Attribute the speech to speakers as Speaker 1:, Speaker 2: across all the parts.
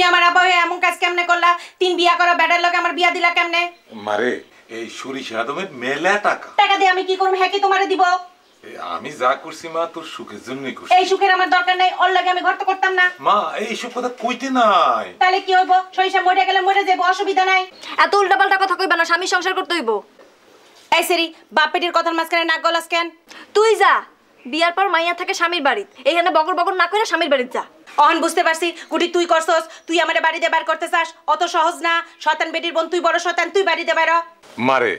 Speaker 1: আমার আব্বা হয়ে এমন কাজ কেমনে করলা? 3 বিয়া করা বেটার লগে আমার বিয়া দিলা কেমনে?
Speaker 2: মারে এই সরিষা আদমের মেলা টাকা।
Speaker 1: টাকা দিয়ে আমি কি করব? হ্যাঁ কি তোমারে দিব?
Speaker 2: আমি যা করছি মা তোর সুখের জন্যই করছি।
Speaker 1: এই সুখের আমার দরকার নাই, ওর লাগে আমি ঘর তো করতাম না।
Speaker 2: মা এইসব কথা কইতে নাই।
Speaker 1: তাহলে কি হইব? সরিষা মরে গেলে মরে যাবো, অসুবিধা নাই।
Speaker 3: এত উল্টাপাল্টা কথা কইবা না, স্বামী সংসার করতে হইব।
Speaker 1: এই সেরি বাপ পেটির কথার মাঝখানে নাক গলাস কেন?
Speaker 3: তুই যা, বিয়ার পর মাইয়া থাকে স্বামীর বাড়িত, এখানে বকর বকর না কইরা স্বামীর বাড়িত যা।
Speaker 1: অহন বুঝতে পারছি কুটি তুই করছস, তুই আমারে বাড়িতে বার করতে চাস, অত সহজ না। শয়তান বেটির বোন তুই, বড় শয়তান তুই, বাড়িতে বাইর।
Speaker 2: মারে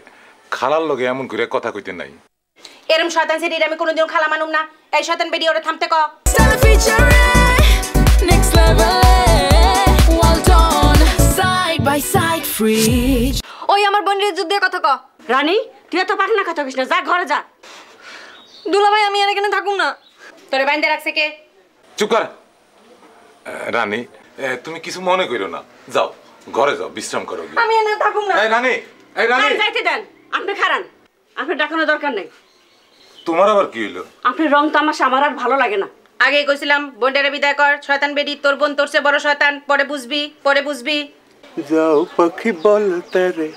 Speaker 2: খালার লগে এমন করে কথা কইতে নাই।
Speaker 1: এরম শয়তান সেরির আমি কোনোদিন খালা মানুম না। এই শয়তান বেটি ওরে থামতে ক।
Speaker 3: ওই আমার বোনের যুদ্ধ দিয়ে কথা ক।
Speaker 4: রানী তুই এত পাকনা কথা কইস না, যা ঘরে যা।
Speaker 3: দুলা ভাই আমি এখানে থাকুম না।
Speaker 1: তোরে বাইন্দে রাখছে কে?
Speaker 2: চুপ কর। রানী তুমি কিছু মনে করো না, যাও ঘরে যাও, বিশ্রাম করো।
Speaker 3: আমি এখানে থাকুম না।
Speaker 2: এই রানী, এই রানী
Speaker 4: যাইতে দেন, আপনি খারান, আপনার ডাকানোর দরকার নেই।
Speaker 2: তোমার আবার কি হইলো?
Speaker 4: আপনার রং তামাশা আমার আর ভালো লাগে না।
Speaker 1: আগে কইছিলাম বোনটারে বিদায় কর, শয়তান বেটি তোর বোন তোর চেয়ে বড় শয়তান, পরে বুঝবি, পরে বুঝবি।
Speaker 5: যাও পাখি বল তারে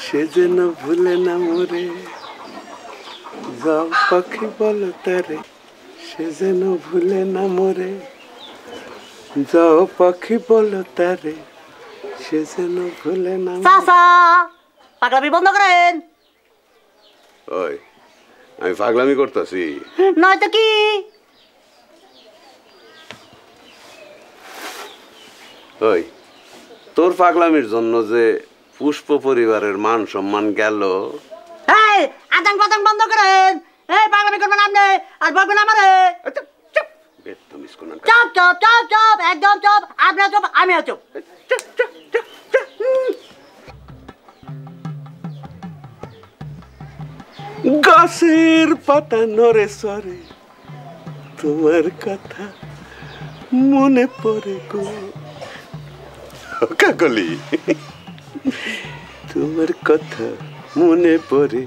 Speaker 5: সে যেন ভুলে না মরে, যাও পাখি বল তারে সে যেন ভুলে না মরে, যাও পাখি বল তারে সে যেন ভুলে না।
Speaker 4: চাচা পাগলামি বন্ধ করেন।
Speaker 5: ওই আমি পাগলামি করতেছি
Speaker 4: নয়তো কি?
Speaker 5: ওই তোর পাগলামির জন্য যে পুষ্প পরিবারের মান সম্মান গেল।
Speaker 4: এই আদান প্রদান বন্ধ করেন। এই পাগলামি করবেন আপনি, আর বলবেন আমারে। চপ চপ চপ চপ, একদম চপ। আপনার চপ, আমিও চপ।
Speaker 5: গাছের পাতা নড়ে সরে তোমার কথা মনে পড়ে গো কাকলি, তোমার কথা মনে পড়ে।